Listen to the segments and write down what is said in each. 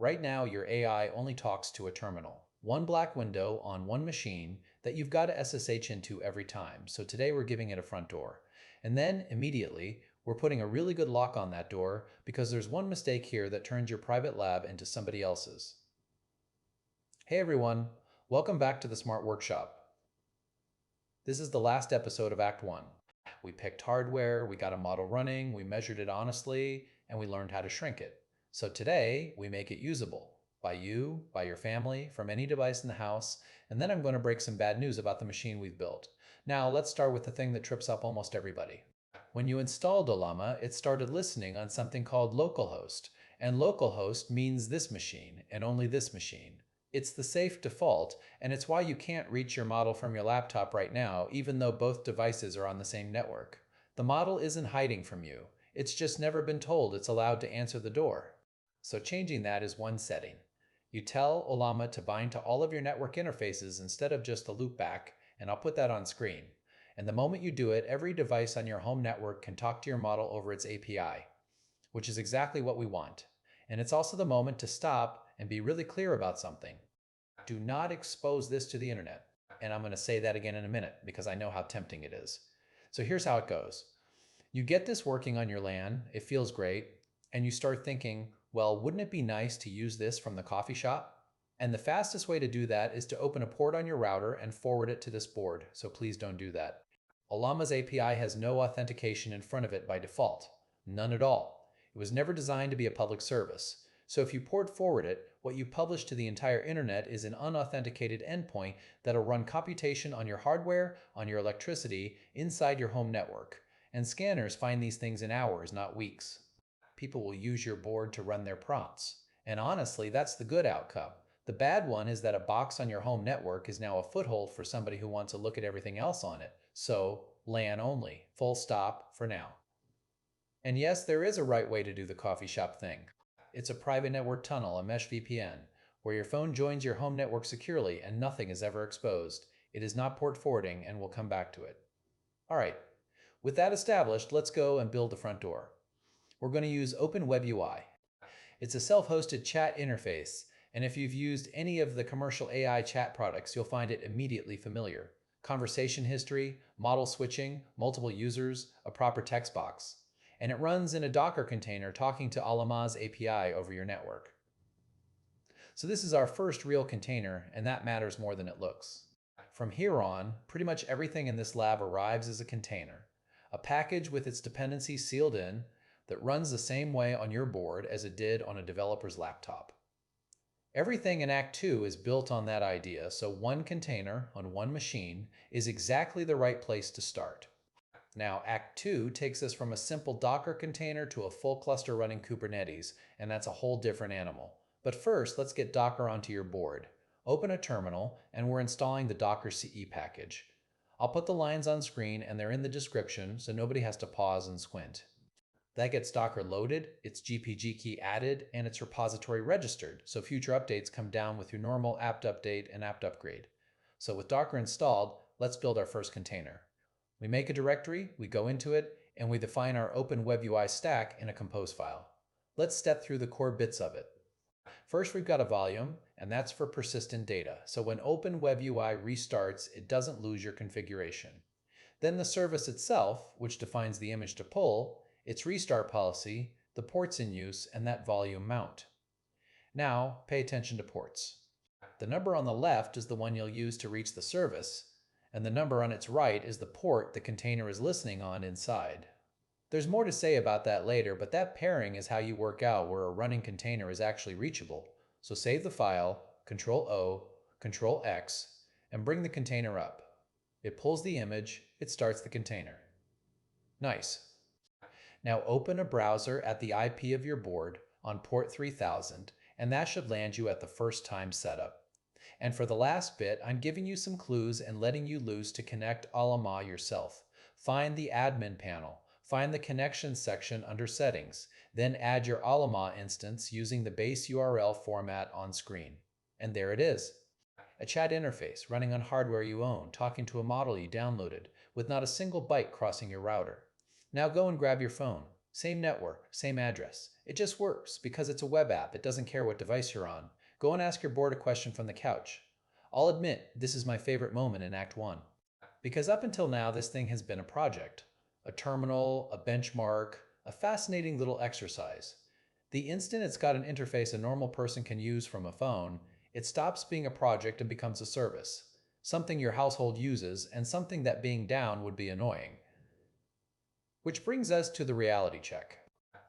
Right now, your AI only talks to a terminal. One black window on one machine that you've got to SSH into every time. So today we're giving it a front door. And then immediately, we're putting a really good lock on that door because there's one mistake here that turns your private lab into somebody else's. Hey everyone, welcome back to the Smart Workshop. This is the last episode of Act 1. We picked hardware, we got a model running, we measured it honestly, and we learned how to shrink it. So today, we make it usable by you, by your family, from any device in the house, and then I'm going to break some bad news about the machine we've built. Now, let's start with the thing that trips up almost everybody. When you installed Ollama, it started listening on something called localhost, and localhost means this machine, and only this machine. It's the safe default, and it's why you can't reach your model from your laptop right now, even though both devices are on the same network. The model isn't hiding from you. It's just never been told it's allowed to answer the door. So changing that is one setting. You tell Ollama to bind to all of your network interfaces instead of just a loopback, and I'll put that on screen. And the moment you do it, every device on your home network can talk to your model over its API, which is exactly what we want. And it's also the moment to stop and be really clear about something. Do not expose this to the internet. And I'm going to say that again in a minute because I know how tempting it is. So here's how it goes. You get this working on your LAN, it feels great, and you start thinking, well, wouldn't it be nice to use this from the coffee shop? And the fastest way to do that is to open a port on your router and forward it to this board, so please don't do that. Ollama's API has no authentication in front of it by default. None at all. It was never designed to be a public service. So if you port forward it, what you publish to the entire internet is an unauthenticated endpoint that'll run computation on your hardware, on your electricity, inside your home network. And scanners find these things in hours, not weeks. People will use your board to run their prompts. And honestly, that's the good outcome. The bad one is that a box on your home network is now a foothold for somebody who wants to look at everything else on it. So, LAN only, full stop for now. And yes, there is a right way to do the coffee shop thing. It's a private network tunnel, a mesh VPN, where your phone joins your home network securely and nothing is ever exposed. It is not port forwarding, and we'll come back to it. All right, with that established, let's go and build the front door. We're going to use Open WebUI. It's a self-hosted chat interface, and if you've used any of the commercial AI chat products, you'll find it immediately familiar. Conversation history, model switching, multiple users, a proper text box. And it runs in a Docker container talking to Ollama's API over your network. So this is our first real container, and that matters more than it looks. From here on, pretty much everything in this lab arrives as a container, a package with its dependencies sealed in that runs the same way on your board as it did on a developer's laptop. Everything in Act 2 is built on that idea, so one container on one machine is exactly the right place to start. Now, Act 2 takes us from a simple Docker container to a full cluster running Kubernetes, and that's a whole different animal. But first, let's get Docker onto your board. Open a terminal, and we're installing the Docker CE package. I'll put the lines on screen, and they're in the description, so nobody has to pause and squint. That gets Docker loaded, its GPG key added, and its repository registered, so future updates come down with your normal apt update and apt upgrade. So with Docker installed, let's build our first container. We make a directory, we go into it, and we define our Open WebUI stack in a compose file. Let's step through the core bits of it. First, we've got a volume, and that's for persistent data. So when Open WebUI restarts, it doesn't lose your configuration. Then the service itself, which defines the image to pull, its restart policy, the ports in use, and that volume mount. Now, pay attention to ports. The number on the left is the one you'll use to reach the service, and the number on its right is the port the container is listening on inside. There's more to say about that later, but that pairing is how you work out where a running container is actually reachable. So save the file, Ctrl-O, Ctrl-X, and bring the container up. It pulls the image, it starts the container. Nice. Now open a browser at the IP of your board on port 3000, and that should land you at the first time setup. And for the last bit, I'm giving you some clues and letting you loose to connect Ollama yourself. Find the admin panel, find the connections section under settings, then add your Ollama instance using the base URL format on screen. And there it is. A chat interface running on hardware you own, talking to a model you downloaded, with not a single byte crossing your router. Now go and grab your phone. Same network, same address. It just works because it's a web app. It doesn't care what device you're on. Go and ask your board a question from the couch. I'll admit, this is my favorite moment in Act 1. Because up until now, this thing has been a project. A terminal, a benchmark, a fascinating little exercise. The instant it's got an interface a normal person can use from a phone, it stops being a project and becomes a service. Something your household uses and something that being down would be annoying. Which brings us to the reality check.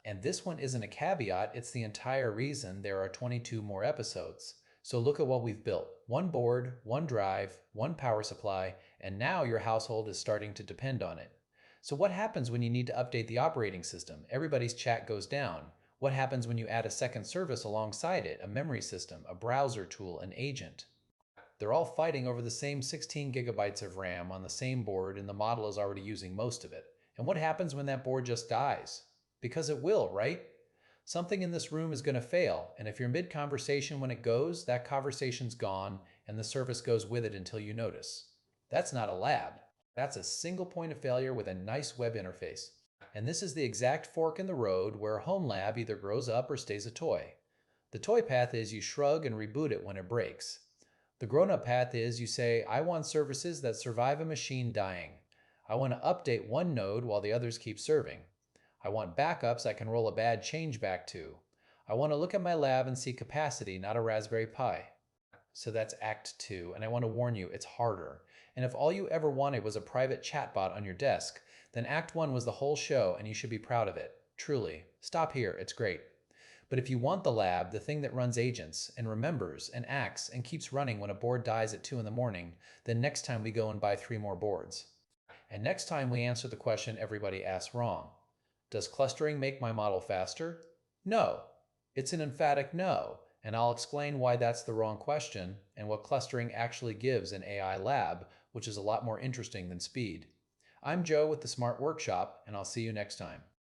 And this one isn't a caveat, it's the entire reason there are 22 more episodes. So look at what we've built. One board, one drive, one power supply, and now your household is starting to depend on it. So what happens when you need to update the operating system? Everybody's chat goes down. What happens when you add a second service alongside it, a memory system, a browser tool, an agent? They're all fighting over the same 16 gigabytes of RAM on the same board, and the model is already using most of it. And what happens when that board just dies? Because it will, right? Something in this room is going to fail, and if you're mid-conversation when it goes, that conversation's gone, and the service goes with it until you notice. That's not a lab. That's a single point of failure with a nice web interface. And this is the exact fork in the road where a home lab either grows up or stays a toy. The toy path is you shrug and reboot it when it breaks. The grown-up path is you say, I want services that survive a machine dying. I want to update one node while the others keep serving. I want backups I can roll a bad change back to. I want to look at my lab and see capacity, not a Raspberry Pi. So that's Act 2, and I want to warn you, it's harder. And if all you ever wanted was a private chatbot on your desk, then Act 1 was the whole show, and you should be proud of it. Truly. Stop here, it's great. But if you want the lab, the thing that runs agents, and remembers, and acts, and keeps running when a board dies at 2 in the morning, then next time we go and buy 3 more boards. And next time we answer the question everybody asks wrong. Does clustering make my model faster? No. It's an emphatic no, and I'll explain why that's the wrong question and what clustering actually gives an AI lab, which is a lot more interesting than speed. I'm Joe with the Smart Workshop, and I'll see you next time.